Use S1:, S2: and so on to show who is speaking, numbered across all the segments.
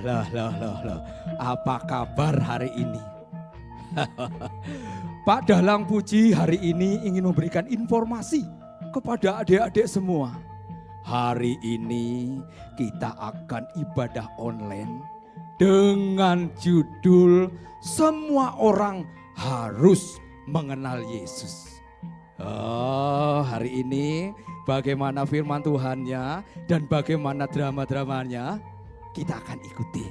S1: Lah. Apa kabar hari ini? Pak Dalang Puji hari ini ingin memberikan informasi kepada adik-adik semua. Hari ini kita akan ibadah online dengan judul Semua Orang Harus Mengenal Yesus. Hari ini bagaimana firman Tuhannya dan bagaimana drama-dramanya kita akan ikuti.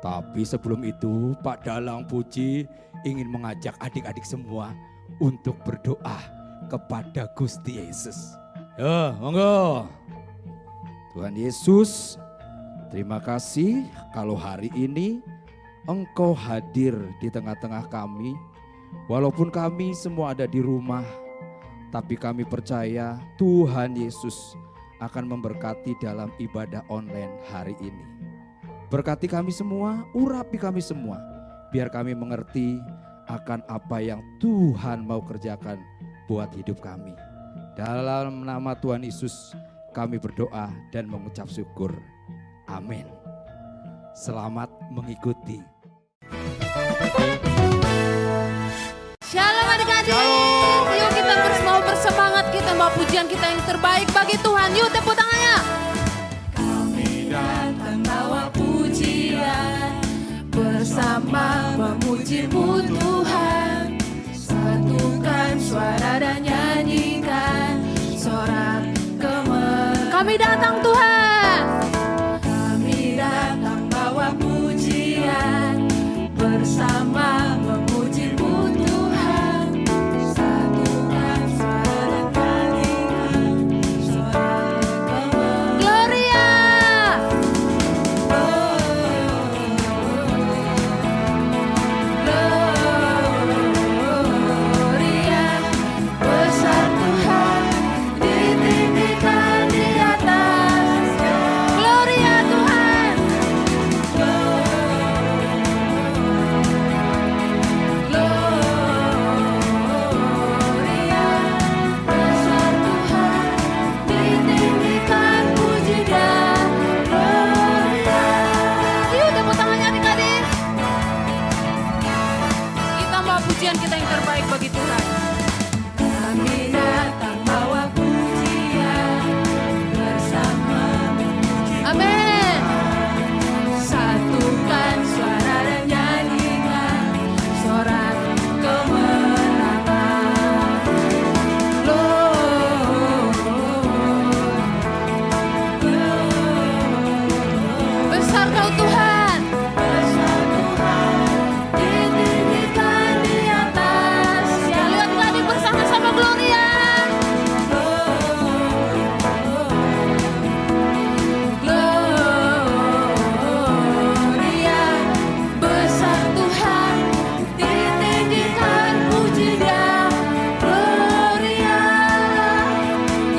S1: Tapi sebelum itu Pak Dalang Puji ingin mengajak adik-adik semua untuk berdoa kepada Gusti Yesus. Monggo. Tuhan Yesus, terima kasih kalau hari ini Engkau hadir di tengah-tengah kami. Walaupun kami semua ada di rumah, tapi kami percaya Tuhan Yesus akan memberkati dalam ibadah online hari ini. Berkati kami semua, urapi kami semua, biar kami mengerti akan apa yang Tuhan mau kerjakan buat hidup kami. Dalam nama Tuhan Yesus kami berdoa dan mengucap syukur. Amin. Selamat mengikuti.
S2: Shalom adik-adik. Yuk kita mau bersemangat, kita mau pujian kita yang terbaik bagi Tuhan. Yuk tepuk tangannya. Kami datang bawa pujian, bersama memuji-Mu Tuhan. Satukan suara dan nyanyikan sorak kemenangan. Kami datang Tuhan. Kami datang bawa pujian, bersama memuji-Mu Tuhan. Satukan suara dan nyanyikan sorak kemenangan. Gloria. Besar Tuhan, ditinggikan di atas. Gloria Tuhan. Gloria. Besar Tuhan, ditinggikan, puji dan gloria. Yuk tepuk tangannya adik-adik. Kita mau pujian kita yang terbaik bagi Tuhan. Kami datang bawa pujian, bersama memuji. Amin. Satukan suara dan nyanyikan sorak kemenangan. Besar Kau Tuhan. Besar Tuhan, ditinggikan di atas. Ya, lihat tadi bersama-sama Gloria. Gloria. Besar Tuhan, ditinggikan, puji dan gloria.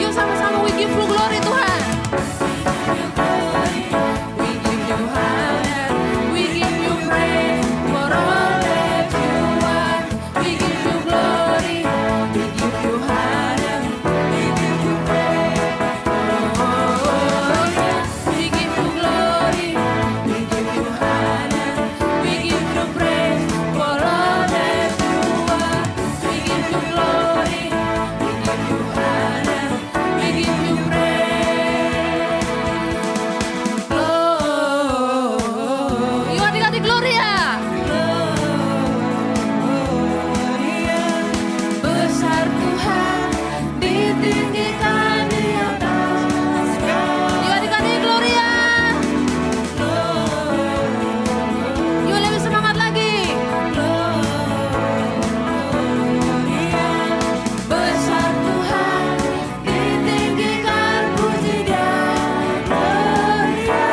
S2: Yuk sama-sama we give you glory Tuhan. We give you honor, we give you praise for all that you are. We give you glory, we give you honor, we give you praise. Oh yeah, we give you glory, we give you honor, we give you praise for all that you are. We give you glory, we give you honor, we give you praise. Yuk adik-adik Gloria. Besar Tuhan, ditinggikan di atas. Yuk adik-adik Gloria. Yuk lebih semangat lagi. Besar Tuhan, ditinggikan, puji dan gloria.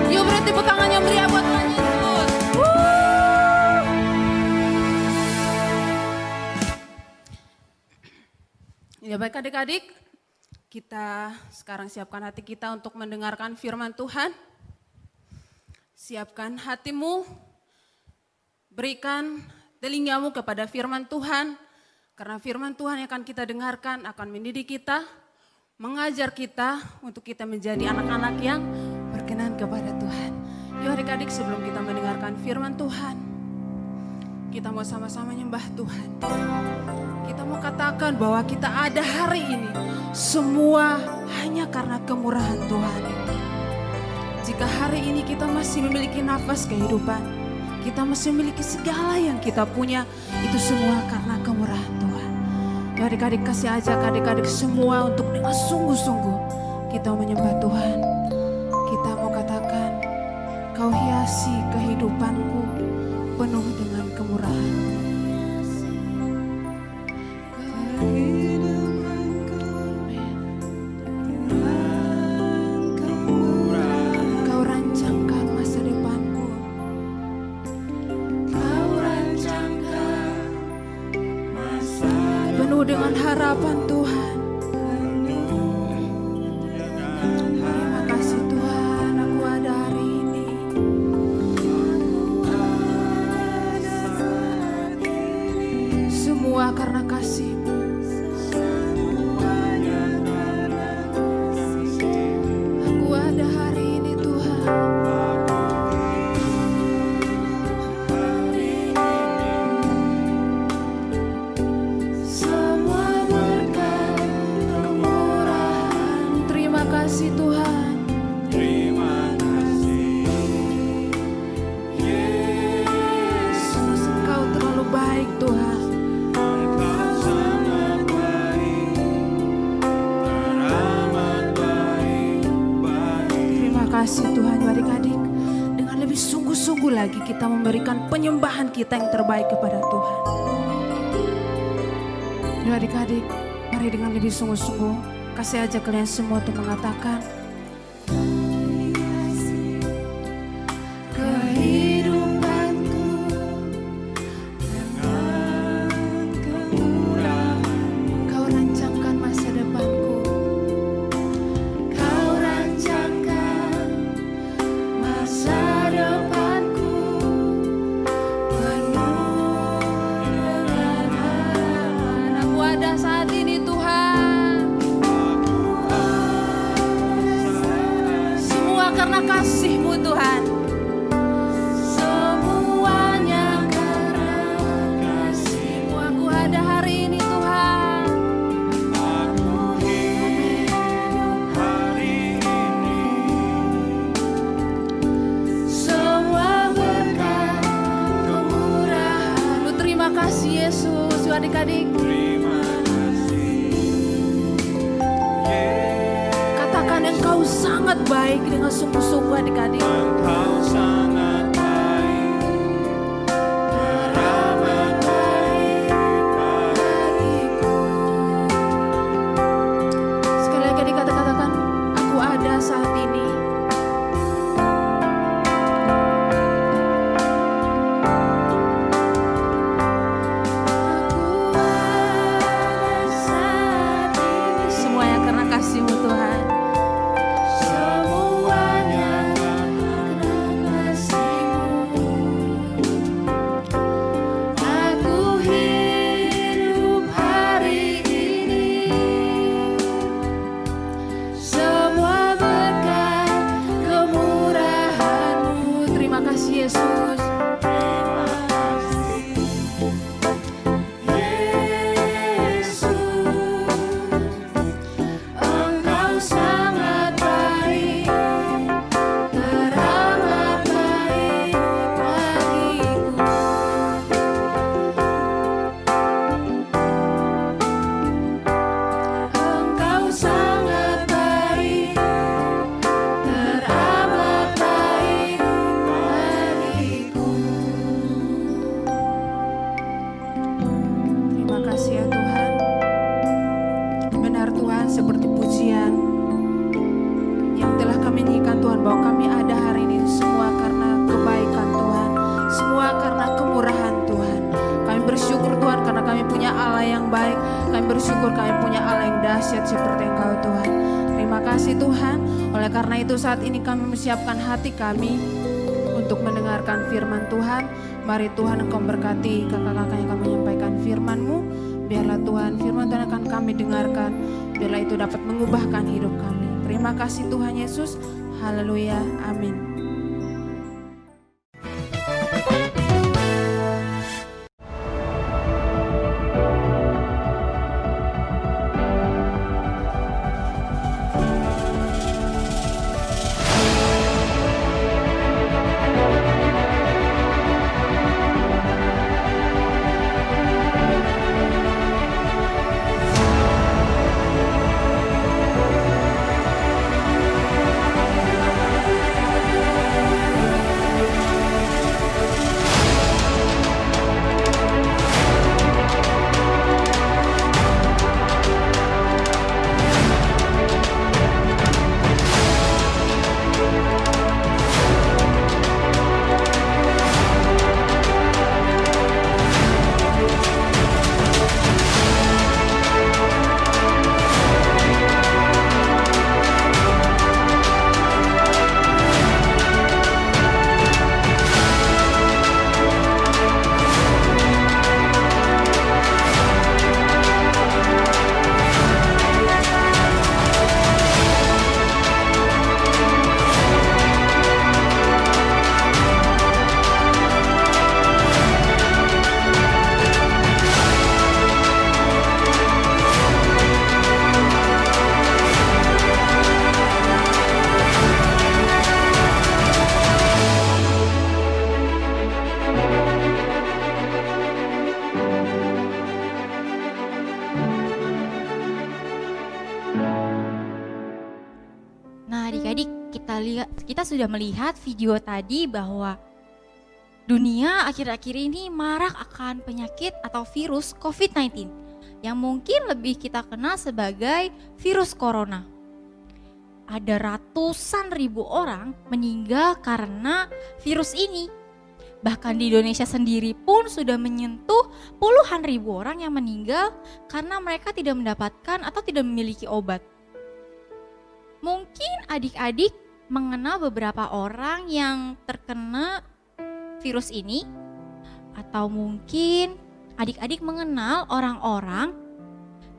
S2: Yuk beri tepuk tangan yang meriah buat Tuhan Yesus. Ya baik adik-adik, kita sekarang siapkan hati kita untuk mendengarkan firman Tuhan. Siapkan hatimu, berikan telingamu kepada firman Tuhan. Karena firman Tuhan yang akan kita dengarkan akan mendidik kita, mengajar kita untuk kita menjadi anak-anak yang berkenan kepada Tuhan. Yuk adik-adik, sebelum kita mendengarkan firman Tuhan, kita mau sama-sama nyembah Tuhan. Kita mau katakan bahwa kita ada hari ini semua hanya karena kemurahan Tuhan. Jika hari ini kita masih memiliki nafas kehidupan, kita masih memiliki segala yang kita punya, itu semua karena kemurahan Tuhan. Ya adik-adik, kasih ajak adik-adik semua untuk dengan sungguh-sungguh kita menyembah Tuhan. Kita mau katakan, Kau hiasi kehidupanku penuh dengan kemurahan. Kau rancangkan masa depanku. Kau rancangkan masa depanku. Penuh dengan harapan Tuhan. Terima kasih Tuhan, aku ada hari ini. Semua karena kasih-Mu. Aku ada hari ini Tuhan. Semua berkat kemurahan. Terima kasih Tuhan.
S3: Terima kasih
S2: Yesus, Engkau terlalu baik Tuhan.
S3: Engkau sangat baik, teramat baik, baik.
S2: Terima kasih Tuhan. Adik-adik, dengan lebih sungguh-sungguh lagi kita memberikan penyembahan kita yang terbaik kepada Tuhan. Yuk adik-adik, mari dengan lebih sungguh-sungguh kasih aja kalian semua untuk mengatakan, kehidupanku dengan kemurahan. Kau rancangkan masa depanku. Kau rancangkan masa depanku penuh dengan harapan. Aku ada saat ini Tuhan. Semua karena kasih-Mu Tuhan. Semuanya karena kasih-Mu. Aku ada hari ini Tuhan.
S3: Aku hidup hari ini,
S2: Semua berkat kemurahan-Mu. Terima kasih Yesus. Yuk adik-adik,
S3: terima kasih
S2: katakan Engkau sangat baik dengan sungguh-sungguh adik-adik.
S3: Engkau sangat baik, teramat baik,
S2: Bagiku. Sekali lagi adik katakan, aku ada saat ini. Aku ada saat ini. Semuanya karena kasih-Mu Tuhan. Semuanya karena kasih-Mu. Aku hidup hari ini. Semua berkat kemurahan-Mu. Terima kasih Yesus.
S3: terima kasih Yesus.
S2: Engkau sangat baik, teramat baik bagiku. Engkau sangat baik, teramat baik bagiku. Terima kasih ya Tuhan. Benar Tuhan, seperti pujian yang telah kami nyanyikan Tuhan, bahwa kami ada hari ini semua karena kebaikan Tuhan, semua karena kemurahan Tuhan. Kami bersyukur Tuhan karena kami punya Allah yang baik. Kami bersyukur kami punya Allah yang dahsyat seperti Engkau Tuhan. Terima kasih Tuhan. Oleh karena itu saat ini kami mempersiapkan hati kami untuk mendengarkan firman Tuhan. Mari Tuhan Engkau berkati kakak-kakak yang akan menyampaikan firman-Mu. Biarlah Tuhan firman Tuhan akan kami dengarkan, biarlah itu dapat mengubahkan hidup kami. Terima kasih Tuhan Yesus. Haleluya. Amin.
S4: Nah, adik-adik, kita sudah melihat video tadi bahwa dunia akhir-akhir ini marak akan penyakit atau virus COVID-19 yang mungkin lebih kita kenal sebagai virus corona. Ada ratusan ribu orang meninggal karena virus ini. Bahkan di Indonesia sendiri pun sudah menyentuh puluhan ribu orang yang meninggal karena mereka tidak mendapatkan atau tidak memiliki obat. Mungkin adik-adik mengenal beberapa orang yang terkena virus ini, atau mungkin adik-adik mengenal orang-orang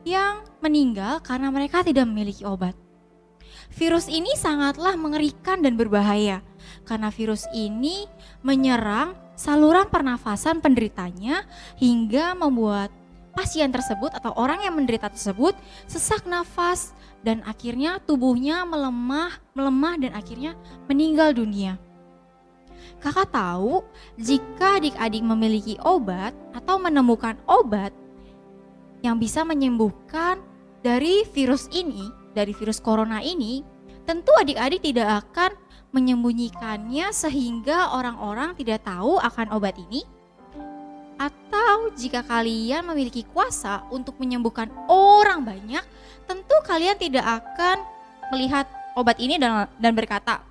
S4: yang meninggal karena mereka tidak memiliki obat. Virus ini sangatlah mengerikan dan berbahaya karena virus ini menyerang saluran pernafasan penderitanya hingga membuat pasien tersebut atau orang yang menderita tersebut sesak nafas dan akhirnya tubuhnya melemah dan akhirnya meninggal dunia. Kakak tahu jika adik-adik memiliki obat atau menemukan obat yang bisa menyembuhkan dari virus ini, dari virus corona ini, tentu adik-adik tidak akan menyembunyikannya sehingga orang-orang tidak tahu akan obat ini. Atau jika kalian memiliki kuasa untuk menyembuhkan orang banyak, tentu kalian tidak akan melihat obat ini dan berkata,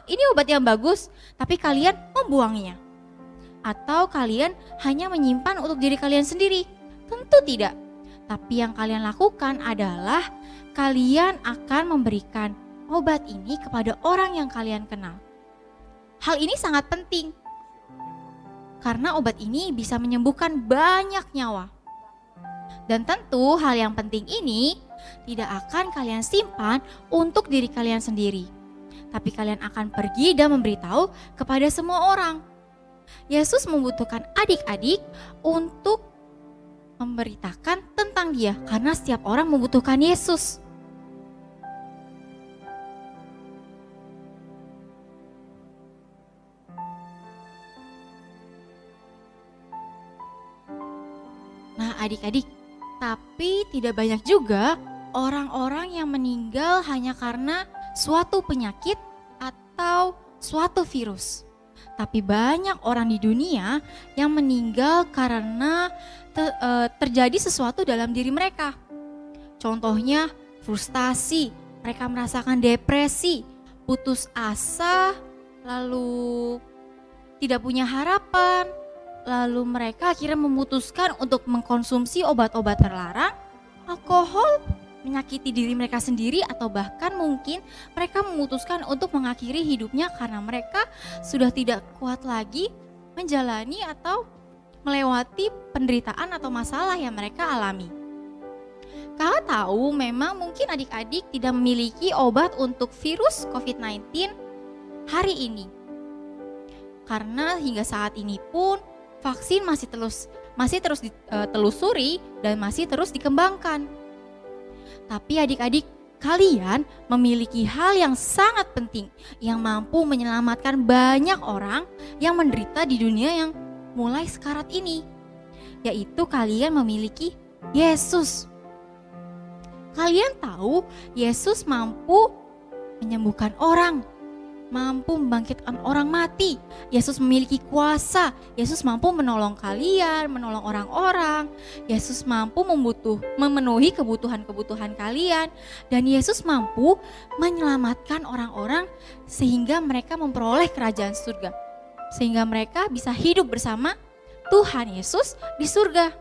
S4: ini obat yang bagus, tapi kalian membuangnya. Atau kalian hanya menyimpan untuk diri kalian sendiri. Tentu tidak. Tapi yang kalian lakukan adalah kalian akan memberikan obat ini kepada orang yang kalian kenal. Hal ini sangat penting. Karena obat ini bisa menyembuhkan banyak nyawa. Dan tentu hal yang penting ini tidak akan kalian simpan untuk diri kalian sendiri. Tapi kalian akan pergi dan memberitahu kepada semua orang. Yesus membutuhkan adik-adik untuk memberitakan tentang Dia karena setiap orang membutuhkan Yesus. Nah, adik-adik, tapi tidak banyak juga orang-orang yang meninggal hanya karena suatu penyakit atau suatu virus. Tapi banyak orang di dunia yang meninggal karena terjadi sesuatu dalam diri mereka. Contohnya frustasi, mereka merasakan depresi, putus asa, lalu tidak punya harapan. Lalu mereka akhirnya memutuskan untuk mengkonsumsi obat-obat terlarang, alkohol, menyakiti diri mereka sendiri, atau bahkan mungkin mereka memutuskan untuk mengakhiri hidupnya karena mereka sudah tidak kuat lagi menjalani atau melewati penderitaan atau masalah yang mereka alami. Kakak tahu memang mungkin adik-adik tidak memiliki obat untuk virus COVID-19 hari ini. Karena hingga saat ini pun vaksin masih terus ditelusuri dan masih terus dikembangkan. Tapi adik-adik, kalian memiliki hal yang sangat penting yang mampu menyelamatkan banyak orang yang menderita di dunia yang mulai sekarat ini, yaitu kalian memiliki Yesus. Kalian tahu Yesus mampu menyembuhkan orang, mampu membangkitkan orang mati. Yesus memiliki kuasa. Yesus mampu menolong kalian, menolong orang-orang. Yesus mampu memenuhi kebutuhan-kebutuhan kalian. Dan Yesus mampu menyelamatkan orang-orang sehingga mereka memperoleh kerajaan surga. Sehingga mereka bisa hidup bersama Tuhan Yesus di surga.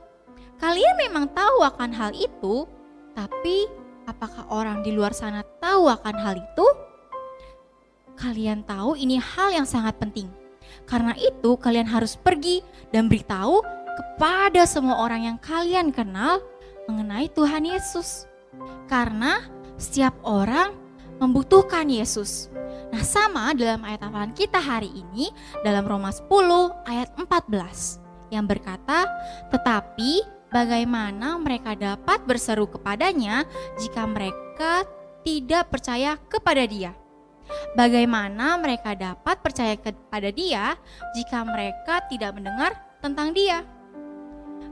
S4: Kalian memang tahu akan hal itu, tapi apakah orang di luar sana tahu akan hal itu? Kalian tahu ini hal yang sangat penting. Karena itu kalian harus pergi dan beritahu kepada semua orang yang kalian kenal mengenai Tuhan Yesus. Karena setiap orang membutuhkan Yesus. Nah, sama dalam ayat hafalan kita hari ini dalam Roma 10 ayat 14 yang berkata, "Tetapi bagaimana mereka dapat berseru kepadanya jika mereka tidak percaya kepada Dia? Bagaimana mereka dapat percaya kepada Dia jika mereka tidak mendengar tentang Dia?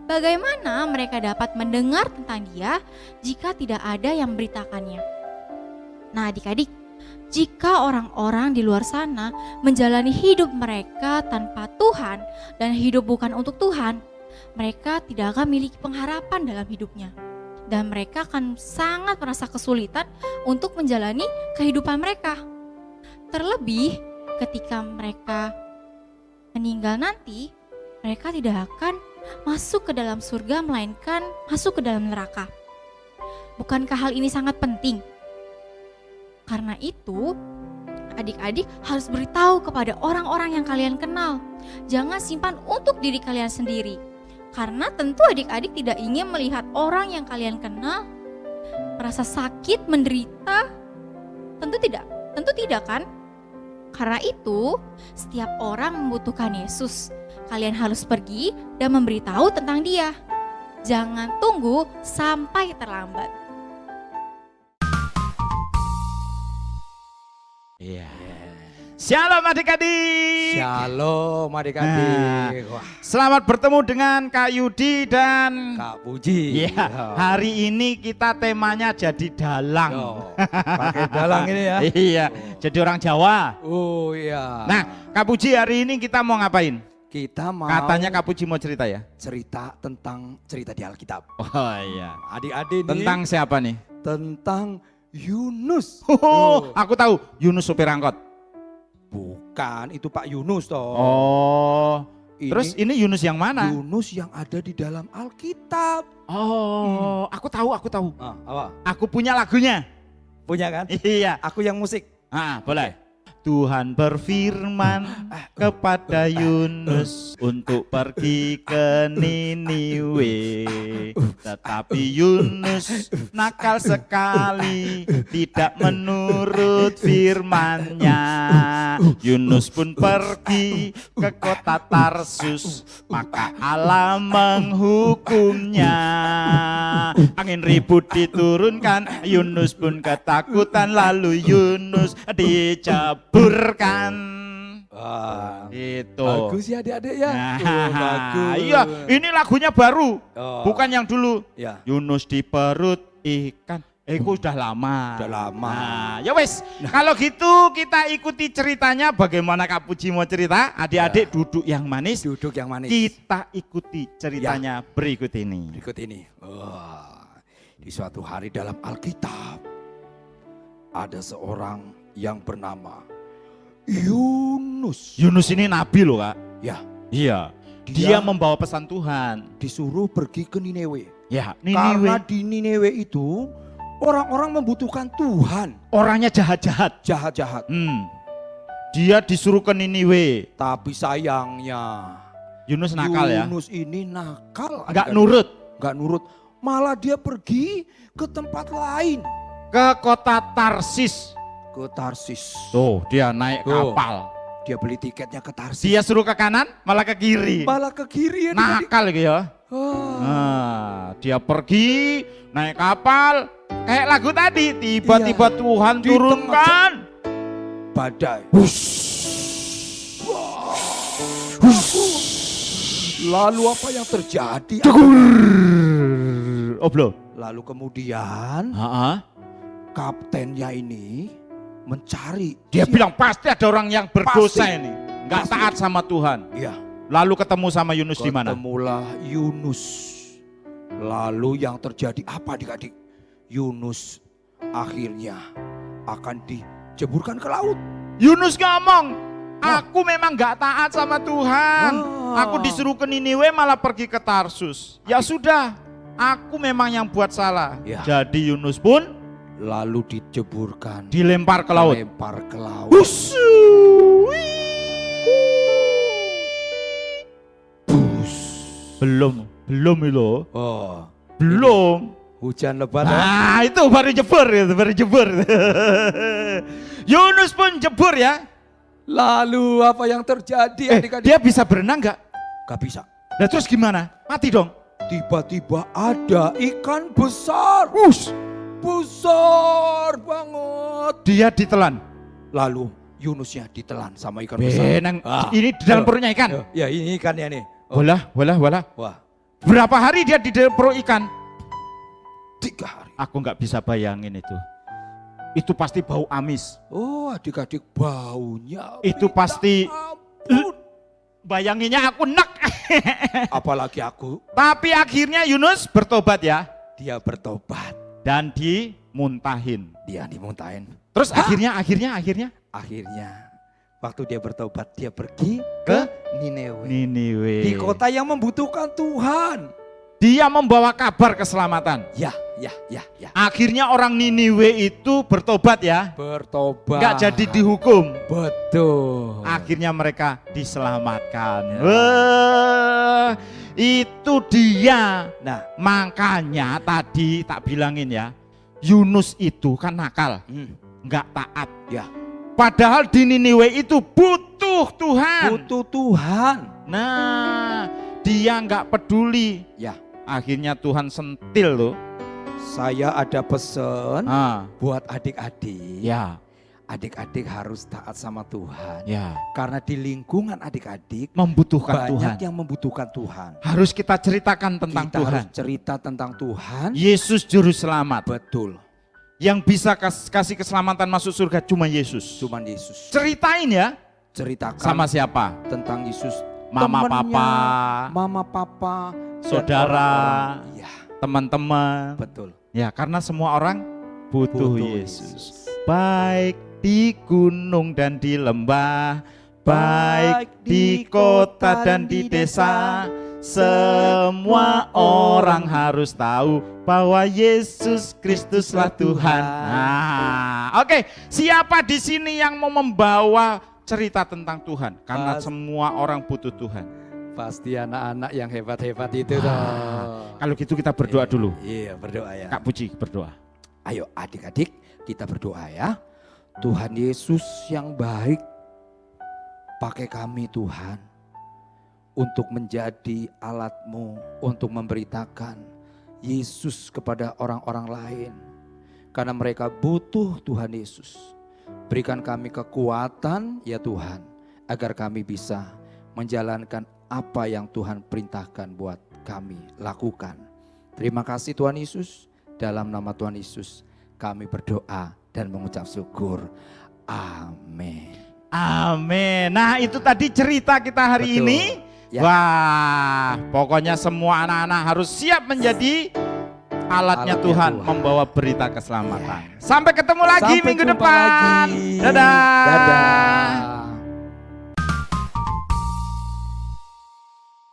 S4: Bagaimana mereka dapat mendengar tentang Dia jika tidak ada yang memberitakannya?" Nah, adik-adik, jika orang-orang di luar sana menjalani hidup mereka tanpa Tuhan dan hidup bukan untuk Tuhan, mereka tidak akan memiliki pengharapan dalam hidupnya. Dan mereka akan sangat merasa kesulitan untuk menjalani kehidupan mereka. Terlebih ketika mereka meninggal nanti, mereka tidak akan masuk ke dalam surga melainkan masuk ke dalam neraka. Bukankah hal ini sangat penting? Karena itu, adik-adik harus beritahu kepada orang-orang yang kalian kenal. Jangan simpan untuk diri kalian sendiri. Karena tentu adik-adik tidak ingin melihat orang yang kalian kenal merasa sakit, menderita. Tentu tidak kan? Karena itu, setiap orang membutuhkan Yesus. Kalian harus pergi dan memberitahu tentang Dia. Jangan tunggu sampai terlambat.
S5: Iya. Shalom adik-adik.
S1: Shalom adik-adik. Wah,
S5: Selamat bertemu dengan Kak Yudi dan
S1: Kak Puji.
S5: Iya, hari ini kita temanya jadi dalang.
S1: Pakai dalang ini ya.
S5: Iya, jadi orang Jawa.
S1: Oh iya.
S5: Nah, Kak Puji hari ini kita mau ngapain?
S1: Kita mau
S5: Katanya Kak Puji mau cerita ya?
S1: cerita tentang cerita di Alkitab.
S5: Oh iya.
S1: Adik-adik nih
S5: Tentang siapa nih?
S1: tentang Yunus.
S5: Oh, aku tahu, Yunus supir angkot.
S1: Bukan, itu Pak Yunus toh.
S5: Oh.
S1: Ini
S5: Terus ini Yunus yang mana?
S1: Yunus yang ada di dalam Alkitab.
S5: Oh, aku tahu.
S1: Ah, apa?
S5: Aku punya lagunya.
S1: Punya kan?
S5: Iya.
S1: Aku yang musik.
S5: Ah, boleh. Tuhan berfirman kepada Yunus untuk pergi ke Niniwe. Tetapi Yunus nakal sekali, tidak menurut firman-Nya. Yunus pun pergi ke kota Tarsus, maka Allah menghukumnya. Angin ribut diturunkan, Yunus pun ketakutan, lalu Yunus diceburkan.
S1: Wah,
S5: Itu.
S1: bagus ya adik-adik ya.
S5: Nah,
S1: Bagus.
S5: iya, ini lagunya baru,
S1: Oh,
S5: bukan yang dulu.
S1: ya.
S5: Yunus di perut ikan. Itu udah lama.
S1: Udah lama.
S5: Nah, ya wes. Kalau gitu kita ikuti ceritanya. Bagaimana Kak Puji mau cerita? Adik-adik duduk yang manis.
S1: Duduk yang manis.
S5: Kita ikuti ceritanya berikut ini.
S1: Berikut ini. Wah, di suatu hari dalam Alkitab ada seorang yang bernama Yunus.
S5: Yunus ini nabi loh Kak.
S1: Ya,
S5: Iya.
S1: Dia
S5: Dia membawa pesan Tuhan.
S1: disuruh pergi ke Niniwe.
S5: Ya,
S1: Karena
S5: Niniwe
S1: di Niniwe itu orang-orang membutuhkan Tuhan.
S5: orangnya jahat-jahat.
S1: Jahat-jahat.
S5: Dia disuruh ke Niniwe.
S1: Tapi sayangnya
S5: Yunus nakal ya.
S1: Yunus ini nakal.
S5: Enggak
S1: adik-adik.
S5: nurut
S1: Nggak nurut. Malah dia pergi ke tempat lain.
S5: ke kota Tarsis.
S1: Ke Tarsis.
S5: Tuh, dia naik
S1: Tuh.
S5: kapal.
S1: Dia beli tiketnya ke Tarsis.
S5: Dia suruh ke kanan, malah ke kiri.
S1: Malah ke kiri adik-adik.
S5: Nakal gitu ya.
S1: Ah.
S5: Nah, dia pergi naik kapal kayak lagu tadi, tiba-tiba
S1: Iya.
S5: Tuhan
S1: Di
S5: turunkan
S1: Badai. Lalu apa yang terjadi?
S5: oh belum.
S1: Lalu kemudian
S5: Heeh.
S1: kaptennya ini mencari.
S5: Dia bilang pasti ada orang yang berdosa
S1: Pasti.
S5: ini, nggak
S1: Pasti.
S5: taat sama Tuhan.
S1: Iya.
S5: Lalu ketemu sama Yunus di mana?
S1: Ketemulah Yunus. Lalu yang terjadi apa adik-adik? Yunus akhirnya akan dijeburkan ke laut.
S5: Yunus ngomong, aku memang nggak taat sama Tuhan.
S1: Ah.
S5: Aku disuruh ke Niniwe malah pergi ke Tarsus. Ya sudah, aku memang yang buat salah.
S1: Ya.
S5: Jadi Yunus pun
S1: Lalu dijeburkan.
S5: dilempar ke laut.
S1: Dilempar ke laut. Bus.
S5: Belum itu.
S1: Oh,
S5: Belum.
S1: hujan lebat.
S5: Nah, itu baru jebur itu, baru jebur. Yunus pun jebur ya.
S1: Lalu apa yang terjadi adik-adik?
S5: Dia bisa berenang nggak?
S1: Gak bisa.
S5: Nah terus gimana? Mati dong.
S1: Tiba-tiba ada ikan besar. Besar banget.
S5: Dia ditelan.
S1: Lalu Yunusnya ditelan sama ikan besar.
S5: Benang.
S1: Ah.
S5: Ini di dalam perutnya ikan.
S1: Ya ini ikannya nih. Oh.
S5: Walah.
S1: Wah,
S5: Berapa hari dia di dalam perut ikan?
S1: 3 hari.
S5: Aku nggak bisa bayangin itu. Itu pasti bau amis.
S1: Oh adik-adik baunya.
S5: Itu
S1: minta
S5: pasti-
S1: ampun.
S5: Bayanginnya aku nek.
S1: Apalagi aku.
S5: Tapi akhirnya Yunus bertobat ya.
S1: Dia bertobat.
S5: Dan dimuntahin.
S1: Dia dimuntahin.
S5: Terus
S1: Hah?
S5: akhirnya.
S1: Akhirnya waktu dia bertobat dia pergi ke Niniwe.
S5: Niniwe.
S1: Di kota yang membutuhkan Tuhan.
S5: Dia membawa kabar keselamatan.
S1: Ya.
S5: Akhirnya orang Niniwe itu bertobat ya.
S1: Bertobat.
S5: Nggak jadi dihukum.
S1: Betul.
S5: Akhirnya mereka diselamatkan.
S1: Ya.
S5: Wah, itu dia.
S1: Nah,
S5: Makanya tadi tak bilangin ya. Yunus itu kan nakal. Nggak taat.
S1: Ya.
S5: Padahal di Niniwe itu butuh Tuhan.
S1: butuh Tuhan.
S5: Nah, dia nggak peduli.
S1: Ya,
S5: Akhirnya Tuhan sentil loh.
S1: saya ada pesan buat adik-adik.
S5: Ya,
S1: Adik-adik harus taat sama Tuhan.
S5: ya.
S1: Karena di lingkungan adik-adik
S5: Membutuhkan
S1: banyak
S5: Tuhan.
S1: yang membutuhkan Tuhan.
S5: Harus kita ceritakan tentang
S1: Kita
S5: Tuhan.
S1: harus cerita tentang Tuhan.
S5: Yesus juru selamat.
S1: Betul.
S5: Yang bisa kasih keselamatan masuk surga cuma Yesus.
S1: Cuman Yesus.
S5: Ceritain ya.
S1: Ceritakan
S5: Sama siapa?
S1: tentang Yesus.
S5: Mama,
S1: Temennya,
S5: papa,
S1: Mama, papa, dan
S5: saudara,
S1: orang-orang. Iya,
S5: teman-teman.
S1: betul.
S5: Ya, karena semua orang butuh
S1: Butuh
S5: Yesus. Baik di gunung dan di lembah, baik di kota dan di desa, semua orang harus tahu bahwa Yesus Kristuslah Tuhan. Nah, oke, siapa di sini yang mau membawa cerita tentang Tuhan? Karena semua orang butuh Tuhan.
S1: Pasti anak-anak yang hebat-hebat itu
S5: Wah.
S1: dong.
S5: Kalau gitu kita berdoa dulu.
S1: Iya, berdoa ya.
S5: Kak Puji berdoa.
S1: Ayo adik-adik kita berdoa ya. Tuhan Yesus yang baik, pakai kami Tuhan untuk menjadi alat-Mu untuk memberitakan Yesus kepada orang-orang lain. Karena mereka butuh Tuhan Yesus. Berikan kami kekuatan ya Tuhan, agar kami bisa menjalankan apa yang Tuhan perintahkan buat kami lakukan. Terima kasih Tuhan Yesus, dalam nama Tuhan Yesus kami berdoa dan mengucap syukur. Amin.
S5: Amin. Nah, itu tadi cerita kita hari
S1: Betul.
S5: ini.
S1: Ya.
S5: Wah, pokoknya semua anak-anak harus siap menjadi alatnya
S1: Alatnya
S5: Tuhan,
S1: Tuhan.
S5: membawa berita keselamatan. Sampai ketemu lagi
S1: Sampai
S5: minggu
S1: jumpa
S5: depan.
S1: lagi.
S5: Dadah.
S1: Dadah.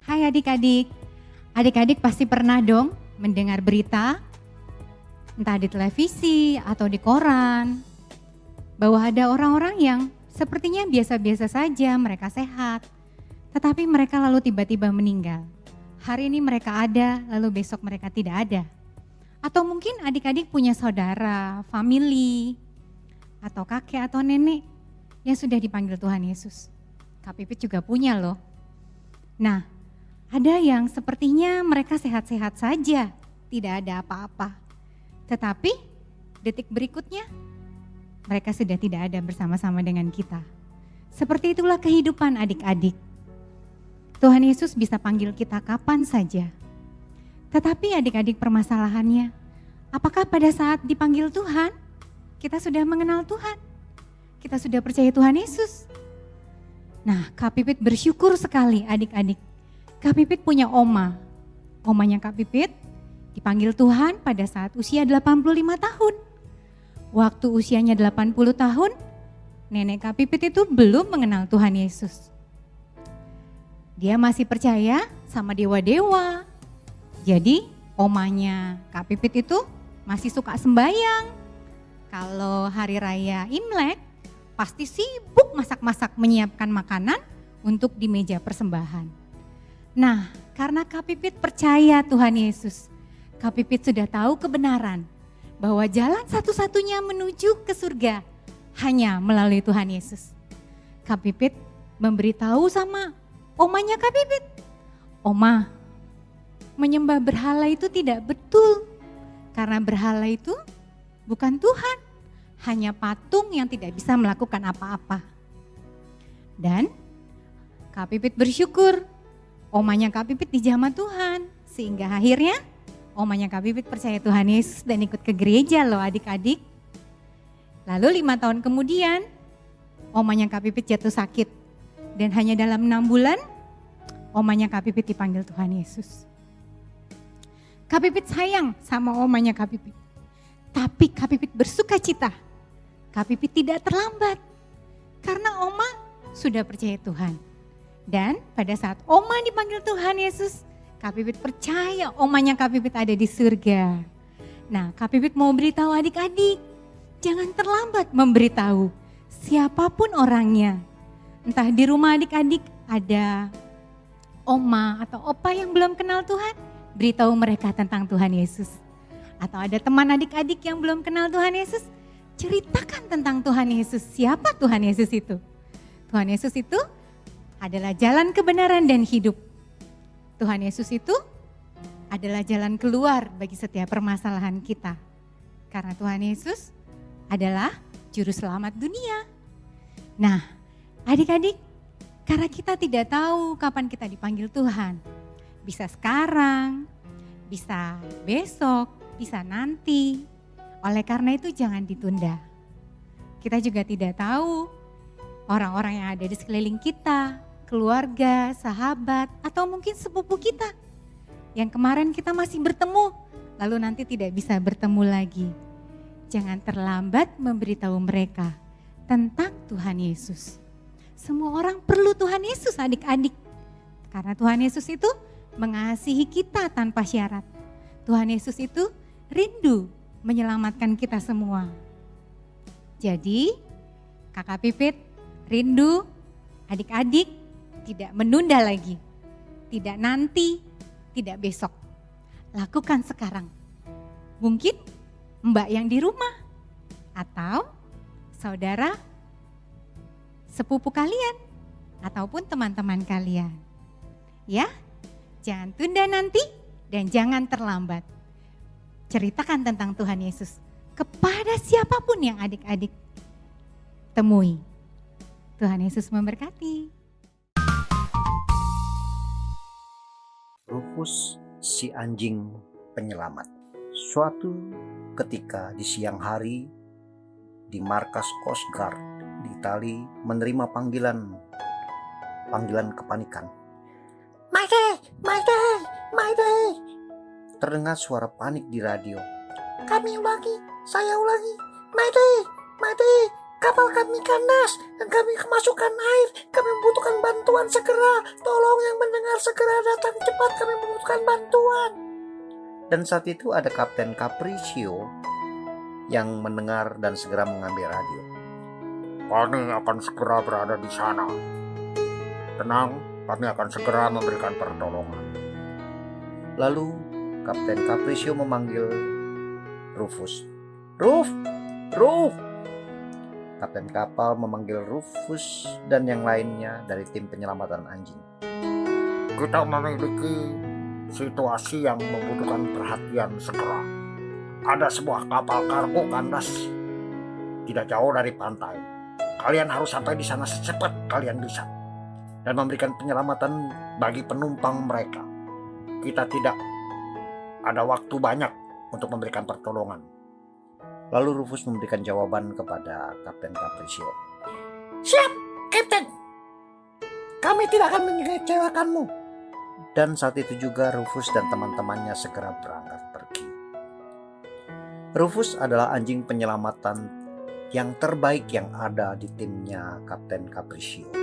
S6: Hai adik-adik, adik-adik pasti pernah dong mendengar berita, entah di televisi atau di koran, bahwa ada orang-orang yang sepertinya biasa-biasa saja, mereka sehat. Tetapi mereka lalu tiba-tiba meninggal. Hari ini mereka ada, lalu besok mereka tidak ada. Atau mungkin adik-adik punya saudara, family, atau kakek atau nenek yang sudah dipanggil Tuhan Yesus. Kak Pipit juga punya loh. Nah, ada yang sepertinya mereka sehat-sehat saja, tidak ada apa-apa. Tetapi detik berikutnya mereka sudah tidak ada bersama-sama dengan kita. Seperti itulah kehidupan adik-adik. Tuhan Yesus bisa panggil kita kapan saja. Tetapi adik-adik permasalahannya, apakah pada saat dipanggil Tuhan, kita sudah mengenal Tuhan? Kita sudah percaya Tuhan Yesus? Nah, Kak Pipit bersyukur sekali adik-adik. Kak Pipit punya oma. Omanya Kak Pipit dipanggil Tuhan pada saat usia 85 tahun. Waktu usianya 80 tahun, nenek Kak Pipit itu belum mengenal Tuhan Yesus. Dia masih percaya sama dewa-dewa. Jadi omanya Kak Pipit itu masih suka sembahyang. Kalau hari raya Imlek pasti sibuk masak-masak menyiapkan makanan untuk di meja persembahan. Nah, karena Kak Pipit percaya Tuhan Yesus, Kak Pipit sudah tahu kebenaran bahwa jalan satu-satunya menuju ke surga hanya melalui Tuhan Yesus. Kak Pipit memberitahu sama omanya Kak Pipit, "Oma, menyembah berhala itu tidak betul, karena berhala itu bukan Tuhan, hanya patung yang tidak bisa melakukan apa-apa." Dan Kak Pipit bersyukur omanya Kak Pipit dijamah Tuhan, sehingga akhirnya omanya Kak Pipit percaya Tuhan Yesus dan ikut ke gereja loh adik-adik. Lalu 5 tahun kemudian omanya Kak Pipit jatuh sakit. Dan hanya dalam 6 bulan, omanya Kak Pipit dipanggil Tuhan Yesus. Kak Pipit sayang sama omanya Kak Pipit. Tapi Kak Pipit bersuka cita. Kak Pipit tidak terlambat. Karena oma sudah percaya Tuhan. Dan pada saat oma dipanggil Tuhan Yesus, Kak Pipit percaya omanya Kak Pipit ada di surga. Nah, Kak Pipit mau beritahu adik-adik, jangan terlambat memberitahu siapapun orangnya. Entah di rumah adik-adik ada oma atau opa yang belum kenal Tuhan, beritahu mereka tentang Tuhan Yesus. Atau ada teman adik-adik yang belum kenal Tuhan Yesus, ceritakan tentang Tuhan Yesus. Siapa Tuhan Yesus itu? Tuhan Yesus itu adalah jalan kebenaran dan hidup. Tuhan Yesus itu adalah jalan keluar bagi setiap permasalahan kita. Karena Tuhan Yesus adalah juru selamat dunia. Nah, adik-adik, karena kita tidak tahu kapan kita dipanggil Tuhan. Bisa sekarang, bisa besok, bisa nanti. Oleh karena itu jangan ditunda. Kita juga tidak tahu orang-orang yang ada di sekeliling kita, keluarga, sahabat, atau mungkin sepupu kita. Yang kemarin kita masih bertemu, lalu nanti tidak bisa bertemu lagi. Jangan terlambat memberitahu mereka tentang Tuhan Yesus. Semua orang perlu Tuhan Yesus adik-adik. Karena Tuhan Yesus itu mengasihi kita tanpa syarat. Tuhan Yesus itu rindu menyelamatkan kita semua. Jadi Kakak Pipit rindu adik-adik tidak menunda lagi. Tidak nanti, tidak besok. Lakukan sekarang. Mungkin mbak yang di rumah atau saudara sepupu kalian, ataupun teman-teman kalian. Ya, jangan tunda nanti dan jangan terlambat. Ceritakan tentang Tuhan Yesus kepada siapapun yang adik-adik temui. Tuhan Yesus memberkati.
S7: Rufus si anjing penyelamat. Suatu ketika di siang hari di markas Coast Guard di Itali menerima panggilan kepanikan. Mayday, mayday, mayday. Terdengar suara panik di radio. Saya ulangi. Mayday, mayday. Kapal kami kandas dan kami kemasukan air. Kami membutuhkan bantuan segera. Tolong yang mendengar segera datang cepat. Kami membutuhkan bantuan. Dan saat itu ada Kapten Capriccio yang mendengar dan segera mengambil radio. Kami akan segera berada di sana. Tenang, Kami akan segera memberikan pertolongan. Lalu Kapten Capriccio memanggil Rufus. Ruf! Ruf! Kapten kapal memanggil Rufus dan yang lainnya dari tim penyelamatan anjing. Kita memiliki situasi yang membutuhkan perhatian segera. Ada sebuah kapal kargo kandas tidak jauh dari pantai. Kalian harus sampai di sana secepat kalian bisa dan memberikan penyelamatan bagi penumpang mereka. Kita tidak ada waktu banyak untuk memberikan pertolongan. Lalu Rufus memberikan jawaban kepada Kapten Capriccio. Siap, Kapten. Kami tidak akan mengecewakanmu. Dan saat itu juga Rufus dan teman-temannya segera berangkat pergi. Rufus adalah anjing penyelamatan yang terbaik yang ada di timnya Kapten Capriccio.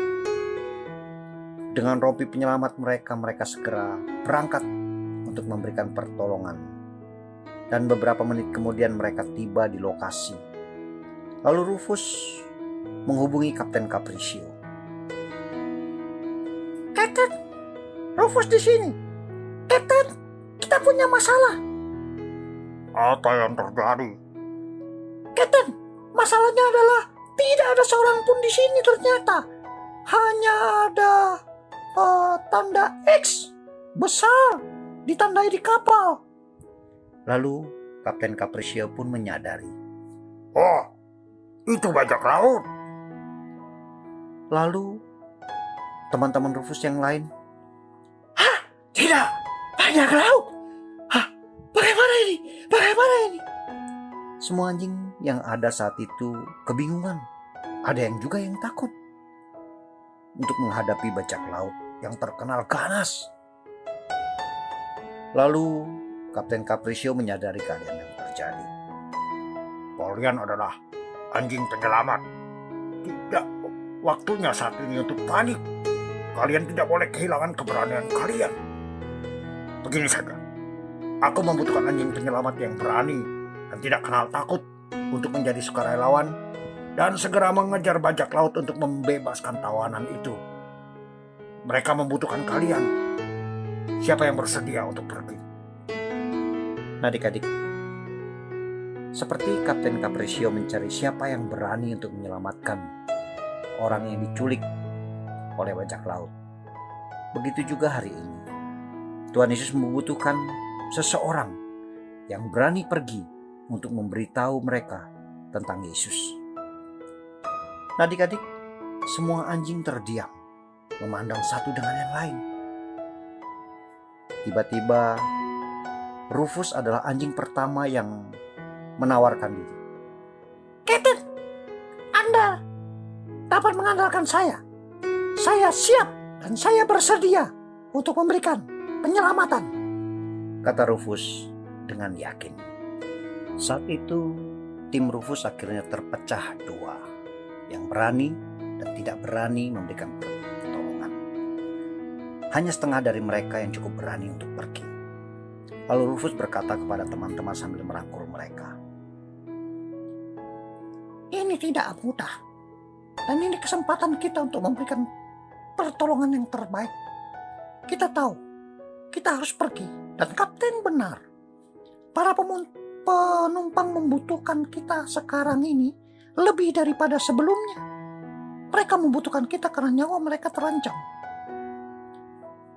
S7: Dengan rompi penyelamat mereka segera berangkat untuk memberikan pertolongan. Dan beberapa menit kemudian mereka tiba di lokasi. Lalu Rufus menghubungi Kapten Capriccio. Kapten, Rufus di sini. Kapten, kita punya masalah. Apa yang terjadi? Kapten, masalahnya adalah tidak ada seorang pun di sini ternyata. Hanya ada tanda X besar ditandai di kapal. Lalu Kapten Capriccio pun menyadari. Oh, itu bajak laut. Lalu teman-teman Rufus yang lain. Hah? Tidak, bajak laut. Hah? Bagaimana ini? Bagaimana ini? Semua anjing yang ada saat itu kebingungan. Ada yang juga yang takut untuk menghadapi bajak laut yang terkenal ganas. Lalu Kapten Capriccio menyadari keadaan yang terjadi. Kalian adalah anjing penyelamat. Tidak waktunya saat ini untuk panik. Kalian tidak boleh kehilangan keberanian kalian. Begini saja. Aku membutuhkan anjing penyelamat yang berani dan tidak kenal takut untuk menjadi sukarelawan dan segera mengejar bajak laut untuk membebaskan tawanan itu. Mereka membutuhkan kalian. Siapa yang bersedia untuk pergi? Nah adik-adik, seperti Kapten Capriccio mencari siapa yang berani untuk menyelamatkan orang yang diculik oleh bajak laut. Begitu juga hari ini, Tuhan Yesus membutuhkan seseorang yang berani pergi untuk memberitahu mereka tentang Yesus. Nah adik-adik, semua anjing terdiam, memandang satu dengan yang lain. Tiba-tiba Rufus adalah anjing pertama yang menawarkan diri. Kapten, Anda dapat mengandalkan saya. Saya siap dan saya bersedia untuk memberikan penyelamatan, kata Rufus dengan yakin. Saat itu, tim Rufus akhirnya terpecah dua, yang berani dan tidak berani memberikan pertolongan. Hanya setengah dari mereka yang cukup berani untuk pergi. Lalu Rufus berkata kepada teman-teman sambil merangkul mereka. Ini tidak mudah. Dan ini kesempatan kita untuk memberikan pertolongan yang terbaik. Kita tahu, kita harus pergi. Dan Kapten benar. Para penumpang membutuhkan kita sekarang ini lebih daripada sebelumnya. Mereka membutuhkan kita karena nyawa mereka terancam.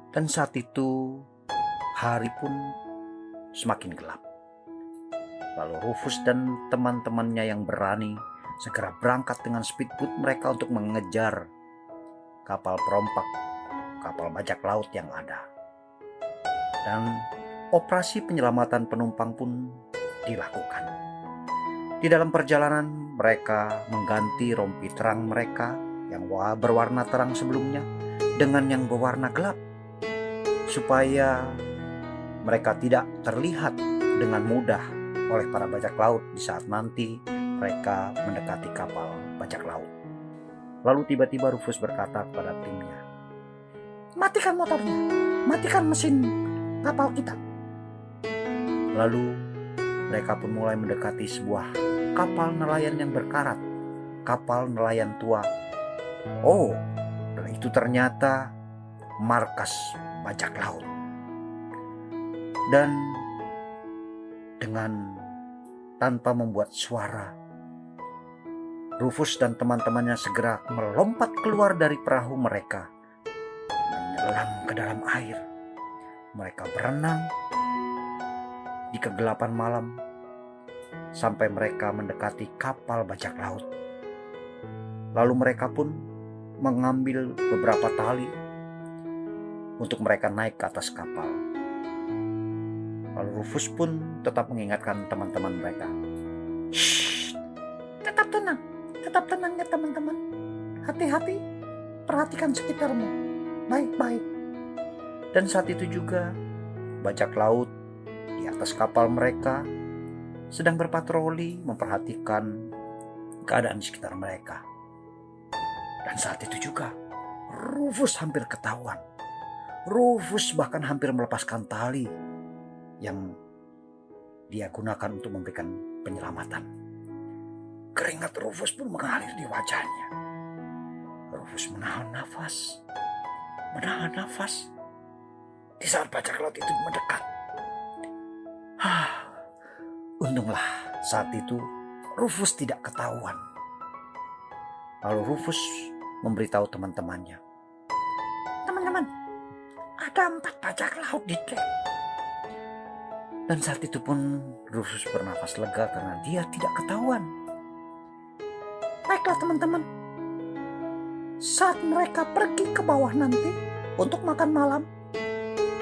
S7: Dan saat itu, hari pun semakin gelap. Lalu Rufus dan teman-temannya yang berani segera berangkat dengan speedboat mereka untuk mengejar kapal perompak, kapal bajak laut yang ada. Dan operasi penyelamatan penumpang pun dilakukan. Di dalam perjalanan mereka mengganti rompi terang mereka yang berwarna terang sebelumnya dengan yang berwarna gelap, supaya mereka tidak terlihat dengan mudah oleh para bajak laut di saat nanti mereka mendekati kapal bajak laut. Lalu tiba-tiba Rufus berkata kepada timnya, "Matikan motornya, matikan mesin kapal kita." Lalu mereka pun mulai mendekati sebuah kapal nelayan yang berkarat, kapal nelayan tua. Oh, dan itu ternyata markas bajak laut. Dan dengan tanpa membuat suara, Rufus dan teman-temannya segera melompat keluar dari perahu mereka, menyelam ke dalam air. Mereka berenang di kegelapan malam sampai mereka mendekati kapal bajak laut. Lalu mereka pun mengambil beberapa tali untuk mereka naik ke atas kapal. Lalu Rufus pun tetap mengingatkan teman-teman mereka, "Shh, tetap tenang ya teman-teman. Hati-hati, perhatikan sekitarmu, baik-baik." Dan saat itu juga bajak laut di atas kapal mereka sedang berpatroli memperhatikan keadaan di sekitar mereka. Dan saat itu juga Rufus hampir ketahuan. Rufus bahkan hampir melepaskan tali yang dia gunakan untuk memberikan penyelamatan. Keringat Rufus pun mengalir di wajahnya. Rufus menahan nafas di saat bajak laut itu mendekat. Untunglah saat itu Rufus tidak ketahuan. Lalu Rufus memberitahu teman-temannya, "Teman-teman, ada 4 bajak laut di dek." Dan saat itu pun Rufus bernafas lega karena dia tidak ketahuan. "Baiklah teman-teman, saat mereka pergi ke bawah nanti untuk makan malam,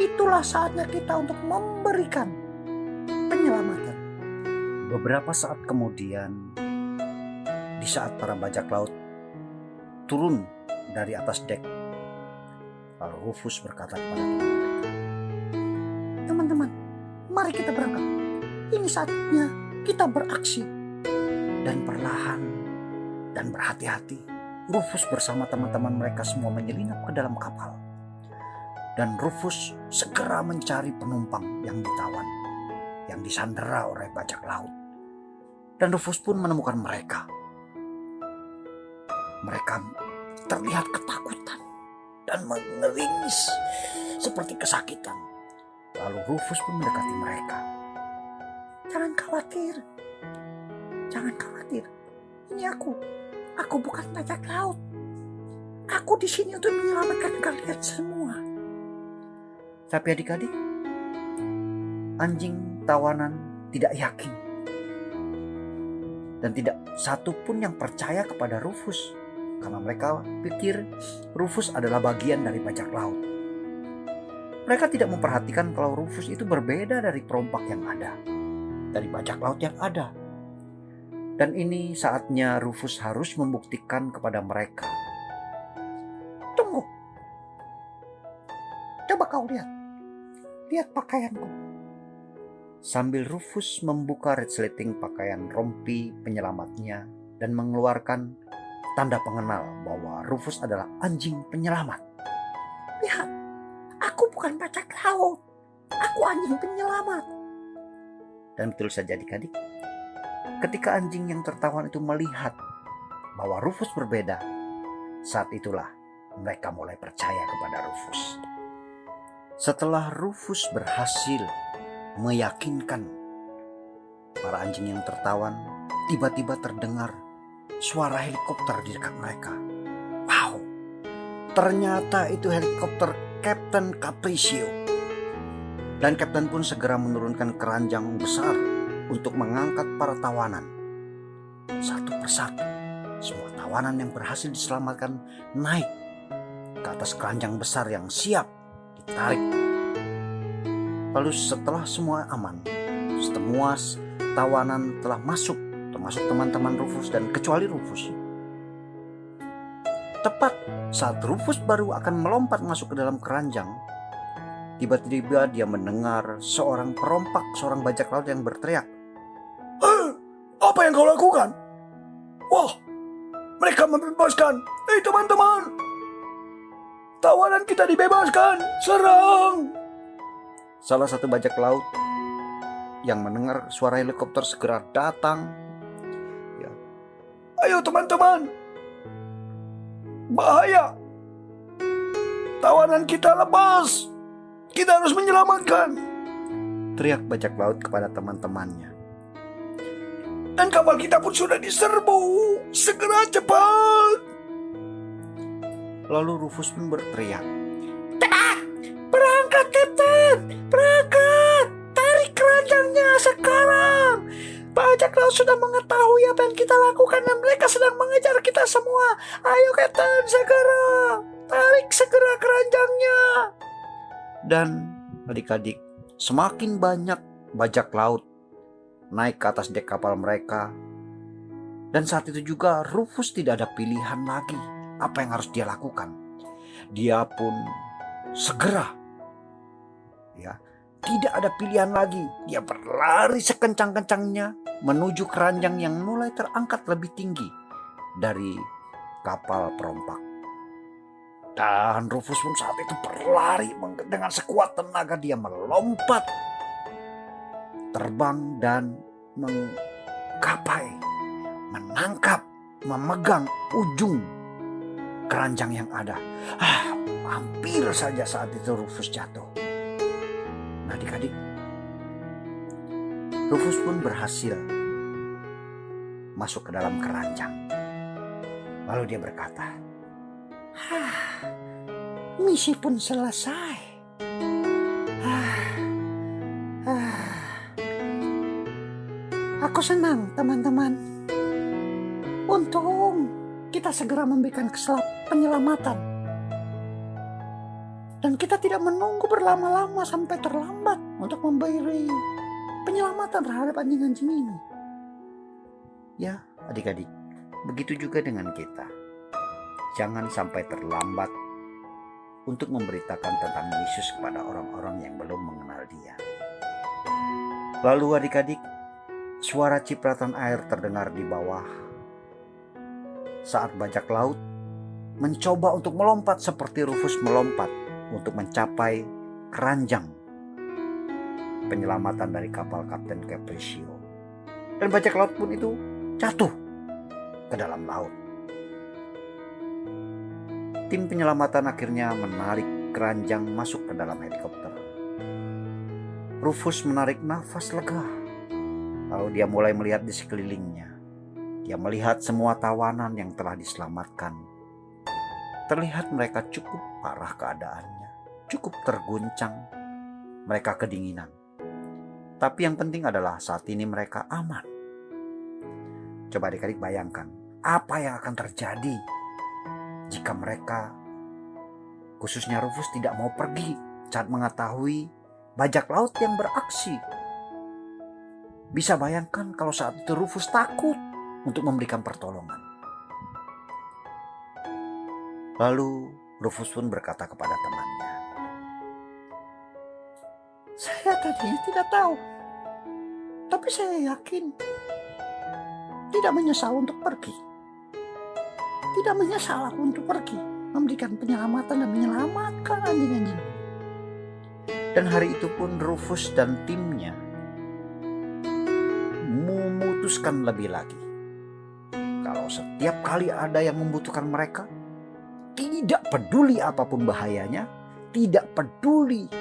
S7: itulah saatnya kita untuk memberikan penyelamatan." Beberapa saat kemudian, di saat para bajak laut turun dari atas dek, lalu Rufus berkata kepada mereka, "Teman-teman, mari kita berangkat. Ini saatnya kita beraksi." Dan perlahan dan berhati-hati, Rufus bersama teman-teman mereka semua menyelinap ke dalam kapal. Dan Rufus segera mencari penumpang yang ditawan, yang disandera oleh bajak laut. Dan Rufus pun menemukan mereka. Mereka terlihat ketakutan dan mengeringis seperti kesakitan. Lalu Rufus pun mendekati mereka. Jangan khawatir. Ini aku bukan bajak laut. Aku di sini untuk menyelamatkan kalian semua." Tapi adik-adik, anjing tawanan tidak yakin. Dan tidak satu pun yang percaya kepada Rufus, karena mereka pikir Rufus adalah bagian dari bajak laut. Mereka tidak memperhatikan kalau Rufus itu berbeda dari perompak yang ada, dari bajak laut yang ada. Dan ini saatnya Rufus harus membuktikan kepada mereka. "Tunggu. Coba kau lihat pakaianku." Sambil Rufus membuka resleting pakaian rompi penyelamatnya dan mengeluarkan tanda pengenal bahwa Rufus adalah anjing penyelamat. "Lihat, aku bukan bajak laut. Aku anjing penyelamat." Dan betul saja adik-adik, ketika anjing yang tertawan itu melihat bahwa Rufus berbeda, saat itulah mereka mulai percaya kepada Rufus. Setelah Rufus berhasil meyakinkan para anjing yang tertawan, tiba-tiba terdengar suara helikopter di dekat mereka. Wow, ternyata itu helikopter Kapten Capriccio. Dan Kapten pun segera menurunkan keranjang besar untuk mengangkat para tawanan. Satu persatu, semua tawanan yang berhasil diselamatkan naik ke atas keranjang besar yang siap ditarik. Lalu setelah semua aman, semua tawanan telah masuk, termasuk teman-teman Rufus dan kecuali Rufus. Tepat saat Rufus baru akan melompat masuk ke dalam keranjang, tiba-tiba dia mendengar seorang perompak, seorang bajak laut yang berteriak, "Apa yang kau lakukan? Wah, mereka membebaskan. Teman-teman, tawanan kita dibebaskan, serang!" Salah satu bajak laut yang mendengar suara helikopter segera datang. Ya. "Ayo teman-teman, bahaya! tawanan kita lepas. Kita harus menyelamatkan. Teriak bajak laut kepada teman-temannya. Dan kapal kita pun sudah diserbu. Segera cepat. Lalu Rufus pun berteriak. Cepat! Berangkat, Kapten! Berangkat! Tarik keranjangnya sekarang! Bajak laut sudah mengetahui apa yang kita lakukan dan mereka sedang mengejar kita semua. Ayo, Kapten, segera! Tarik segera keranjangnya! Dan adik-adik, semakin banyak bajak laut naik ke atas dek kapal mereka. Dan saat itu juga Rufus tidak ada pilihan lagi apa yang harus dia lakukan. Dia pun segera, tidak ada pilihan lagi. Dia berlari sekencang-kencangnya menuju keranjang yang mulai terangkat lebih tinggi dari kapal perompak. Dan Rufus pun saat itu berlari dengan sekuat tenaga. Dia melompat, terbang dan menggapai, menangkap, memegang ujung keranjang yang ada. Hampir saja saat itu Rufus jatuh. Nah, adik-adik, Rufus pun berhasil masuk ke dalam keranjang. Lalu dia berkata, misi pun selesai. Aku senang, teman-teman. Untung kita segera memberikan penyelamatan. Dan kita tidak menunggu berlama-lama sampai terlambat untuk memberi penyelamatan terhadap anjing-anjing ini. Ya, adik-adik, begitu juga dengan kita. Jangan sampai terlambat untuk memberitakan tentang Yesus kepada orang-orang yang belum mengenal Dia. Lalu adik-adik, suara cipratan air terdengar di bawah saat bajak laut mencoba untuk melompat seperti Rufus melompat untuk mencapai keranjang penyelamatan dari kapal Kapten Capriccio. Dan bajak laut pun itu jatuh ke dalam laut. Tim penyelamatan akhirnya menarik keranjang masuk ke dalam helikopter. Rufus menarik nafas lega. Lalu dia mulai melihat di sekelilingnya. Dia melihat semua tawanan yang telah diselamatkan. Terlihat mereka cukup parah keadaannya, cukup terguncang, mereka kedinginan. Tapi yang penting adalah saat ini mereka aman. Coba adik-adik bayangkan, apa yang akan terjadi jika mereka, khususnya Rufus, tidak mau pergi saat mengetahui bajak laut yang beraksi. Bisa bayangkan kalau saat itu Rufus takut untuk memberikan pertolongan. Lalu Rufus pun berkata kepada temannya, saya tadinya tidak tahu, tapi saya yakin tidak menyesal untuk pergi. Tidak menyesal aku untuk pergi, memberikan penyelamatan dan menyelamatkan anjing-anjing. Dan hari itu pun Rufus dan timnya memutuskan lebih lagi. Kalau setiap kali ada yang membutuhkan mereka, tidak peduli apapun bahayanya, tidak peduli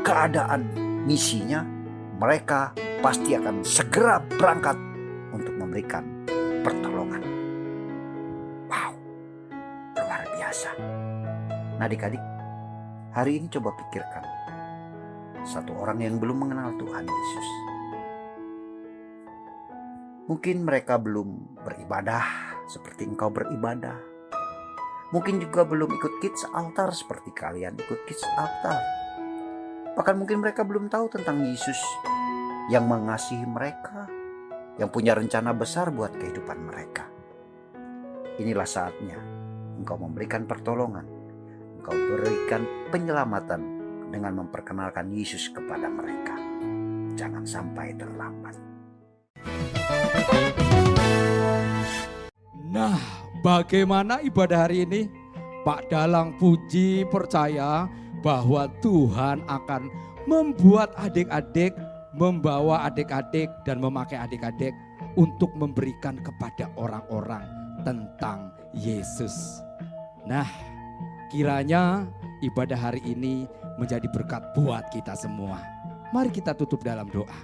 S7: keadaan misinya, mereka pasti akan segera berangkat untuk memberikan pertolongan. Wow, luar biasa. Nah adik-adik, hari ini coba pikirkan satu orang yang belum mengenal Tuhan Yesus. Mungkin mereka belum beribadah seperti engkau beribadah. Mungkin juga belum ikut kids altar seperti kalian ikut kids altar. Bahkan mungkin mereka belum tahu tentang Yesus yang mengasihi mereka, yang punya rencana besar buat kehidupan mereka. Inilah saatnya engkau memberikan pertolongan, engkau berikan penyelamatan dengan memperkenalkan Yesus kepada mereka. Jangan sampai terlambat.
S1: Nah, bagaimana ibadah hari ini? Pak Dalang Puji percaya bahwa Tuhan akan membuat adik-adik, membawa adik-adik dan memakai adik-adik untuk memberikan kepada orang-orang tentang Yesus. Nah, kiranya ibadah hari ini menjadi berkat buat kita semua. Mari kita tutup dalam doa.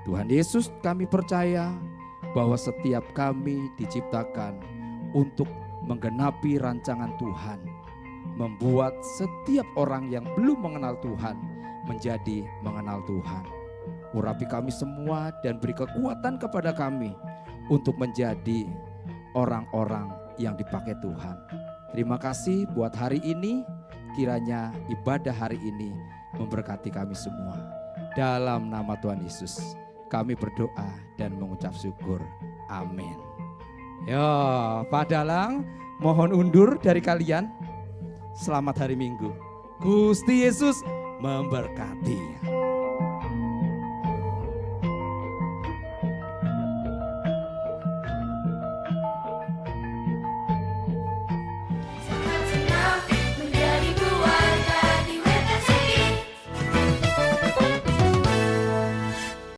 S1: Tuhan Yesus, kami percaya bahwa setiap kami diciptakan untuk menggenapi rancangan Tuhan, membuat setiap orang yang belum mengenal Tuhan menjadi mengenal Tuhan. Urapi kami semua dan beri kekuatan kepada kami untuk menjadi orang-orang yang dipakai Tuhan. Terima kasih buat hari ini, kiranya ibadah hari ini memberkati kami semua. Dalam nama Tuhan Yesus kami berdoa dan mengucap syukur. Amin. Ya, Pak Dalang, mohon undur dari kalian. Selamat hari Minggu. Gusti Yesus memberkati.